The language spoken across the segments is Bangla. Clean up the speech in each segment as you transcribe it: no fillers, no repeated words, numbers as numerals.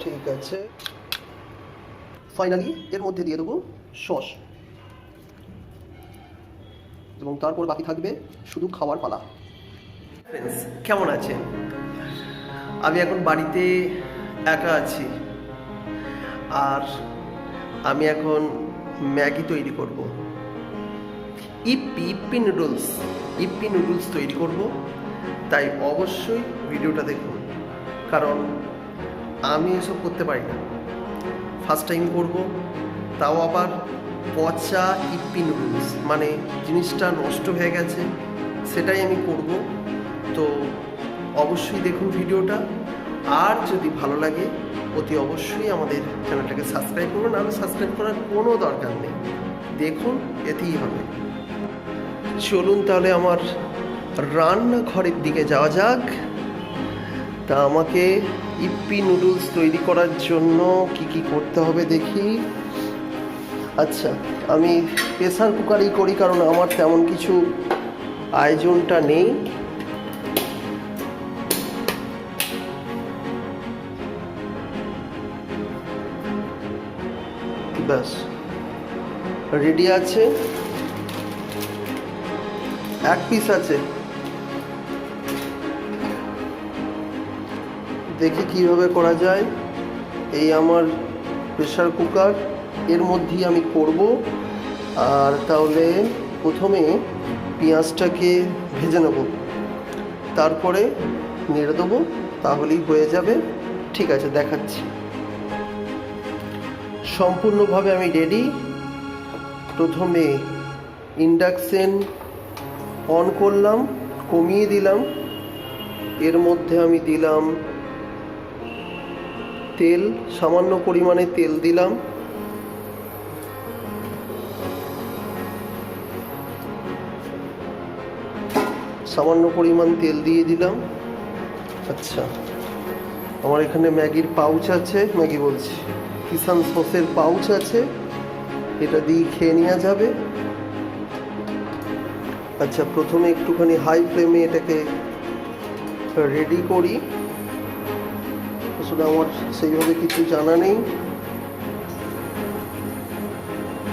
ঠিক আছে, ফাইনালি এর মধ্যে দিয়ে দেবো সস এবং তারপর বাকি থাকবে শুধু খাওয়ার পালা। ফ্রেন্ডস, কেমন আছেন? আমি এখন বাড়িতে একা আছি আর আমি এখন ম্যাগি তৈরি করব। ইপ্পি নুডলস তৈরি করব। তাই অবশ্যই ভিডিওটা দেখুন, কারণ আমি এসব করতে পারি না, ফার্স্ট টাইম করব, তাও আবার পচা ইপ্পি নুডলস, মানে জিনিসটা নষ্ট হয়ে গেছে সেটাই আমি করব। তো অবশ্যই দেখুন ভিডিওটা, আর যদি ভালো লাগে অতি অবশ্যই আমাদের চ্যানেলটাকে সাবস্ক্রাইব করুন। আর সাবস্ক্রাইব করার কোনো দরকার নেই, দেখুন এতেই হবে। চলুন তাহলে আমার রান্নাঘরের দিকে যাওয়া যাক। তা আমাকে ইপ্পি নুডলস তৈরি করার জন্য কি কি করতে হবে দেখি। আচ্ছা, আমি প্রেসার কুকারেই করি, কারণ আমার তেমন কিছু আয়োজনটা নেই। ব্যাস রেডি আছে, এক পিস আছে। দেখি কিভাবে করা যায়। এই আমার প্রেসার কুকার, এর মধ্যেই আমি করব। আর তাহলে প্রথমে পেঁয়াজটাকে ভেজে নেব, তারপরে নেড়ে দেবো, তাহলেই হয়ে যাবে। ঠিক আছে, দেখাচ্ছি। সম্পূর্ণভাবে আমি রেডি। প্রথমে ইন্ডাকশন অন করলাম, কমিয়ে দিলাম। এর মধ্যে আমি দিলাম তেল, সামান্য পরিমাণে তেল দিলাম। সামান্য পরিমাণ তেল দিয়ে দিলাম। আচ্ছা, আমার এখানে ম্যাগির পাউচ আছে, কিষান সসের পাউচ আছে, এটা দিয়ে খেয়ে নেওয়া যাবে। আচ্ছা, প্রথমে একটুখানি হাই ফ্লেমে এটাকে রেডি করি। আসলে আমার সেইভাবে কিছু জানা নেই।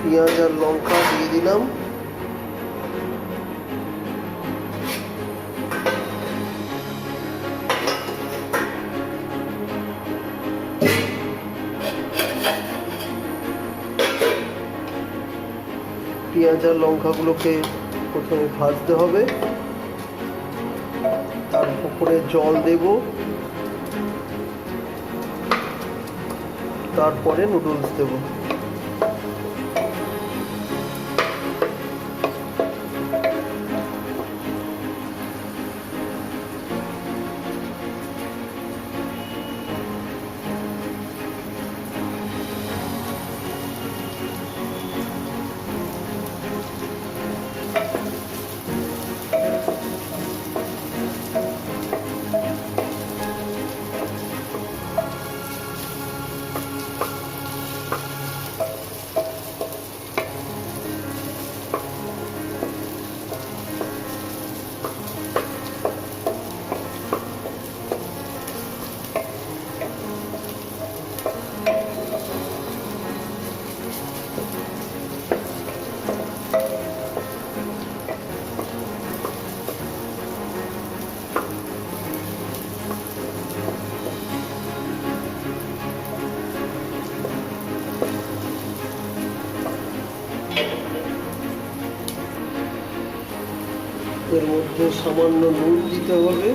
পেঁয়াজ আর লঙ্কা দিয়ে দিলাম। পেঁয়াজ আর লঙ্কাগুলোকে প্রথমে ভাজতে হবে, তার উপরে জল দেব, তারপরে নুডলস দেব। এর মধ্যে সামান্য নুন দিতে হবে।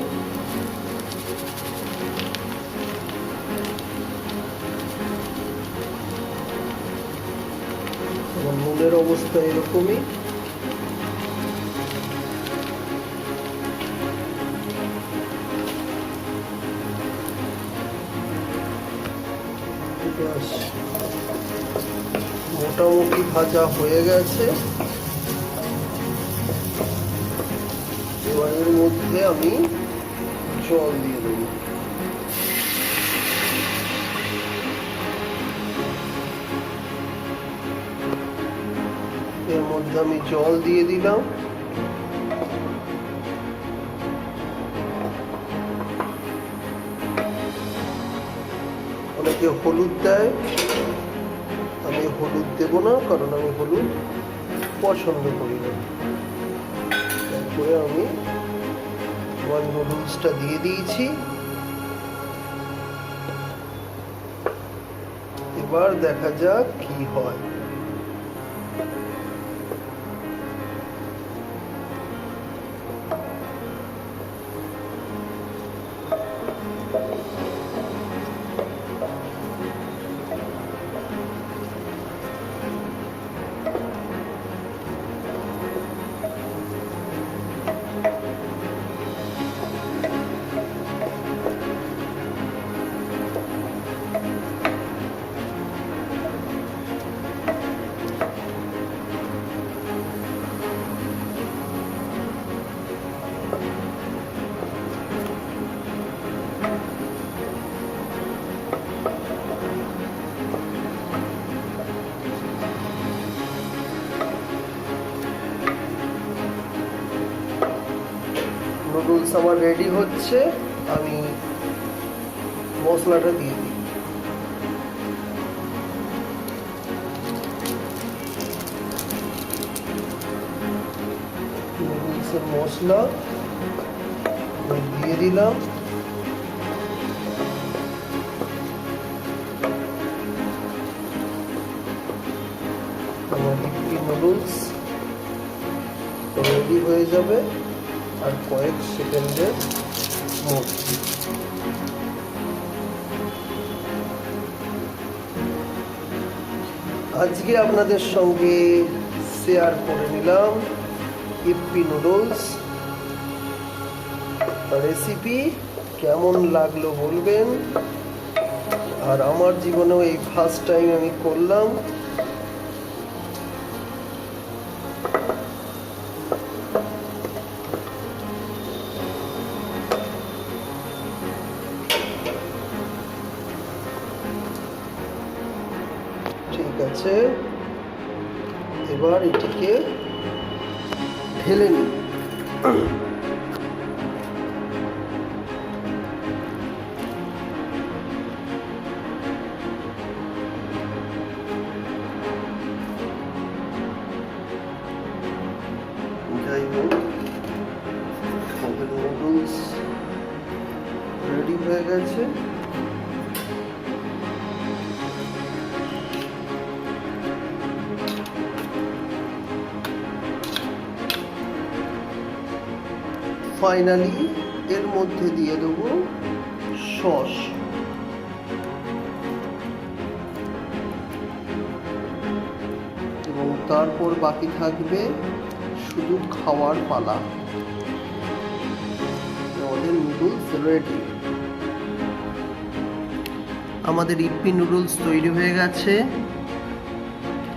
নুনের অবস্থা এরকমই। মোটামুটি ভাজা হয়ে গেছে। এবার এর মধ্যে আমি জল দিয়ে দেবো। এর মধ্যে আমি জল দিয়ে দিলাম। অনেকে হলুদ দেয়, আমি হলুদ দেব না, কারণ আমি হলুদ পছন্দ করি না। তারপরে আমি আমার নুডলসটা দিয়ে দিয়েছি। এবার দেখা যাক কি হয়। নুডলস আমার রেডি হচ্ছে, আমি মশলাটা দিয়ে দিই। নুডলসের মশলা দিয়ে দিলাম। আমার ইপ্পি নুডলস রেডি হয়ে যাবে আর কয়েক সেকেন্ডের মধ্যে। আজকে আপনাদের সঙ্গে শেয়ার করে নিলাম ইপ্পি নুডলস রেসিপি। কেমন লাগলো বলবেন। আর আমার জীবনেও এই ফার্স্ট টাইম আমি করলাম। ঠিক আছে, এবার এটিকে ঢেলে নিই। যাই হোক, নুডলস রেডি হয়ে গেছে। ফাইনালি এর মধ্যে দিয়ে দেবো সস। এবং তারপর বাকি থাকবে শুধু খাওয়ার পালা। আমাদের নুডলস রেডি। আমাদের ইপ্পি নুডলস তৈরি হয়ে গেছে।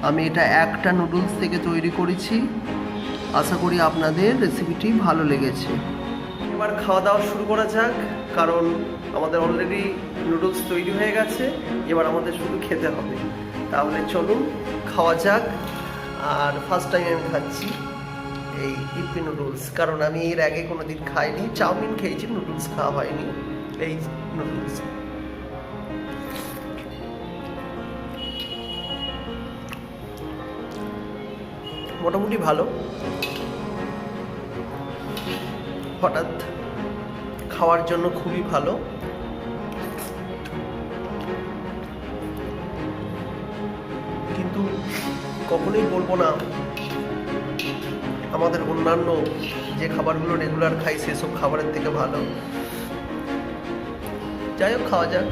আমি এটা একটা নুডলস থেকে তৈরি করেছি। আশা করি আপনাদের রেসিপিটি ভালো লেগেছে। এবার খাওয়া দাওয়া শুরু করা যাক, কারণ আমাদের অলরেডি নুডলস তৈরি হয়ে গেছে। এবার আমাদের শুধু খেতে হবে। তাহলে চলুন খাওয়া যাক। আর ফার্স্ট টাইম আমি খাচ্ছি এই ইপ্পি নুডলস, কারণ আমি এর আগে কোনোদিন খাইনি। চাউমিন খেয়েছি, নুডলস খাওয়া হয়নি। এই নুডলস মোটামুটি ভালো। হঠাৎ খাওয়ার জন্য খুবই ভালো। কিন্তু কখনোই বলবো না আমাদের অন্যান্য যে খাবারগুলো রেগুলার খাই সেসব খাবারের থেকে ভালো। যাই হোক, খাওয়া যাক।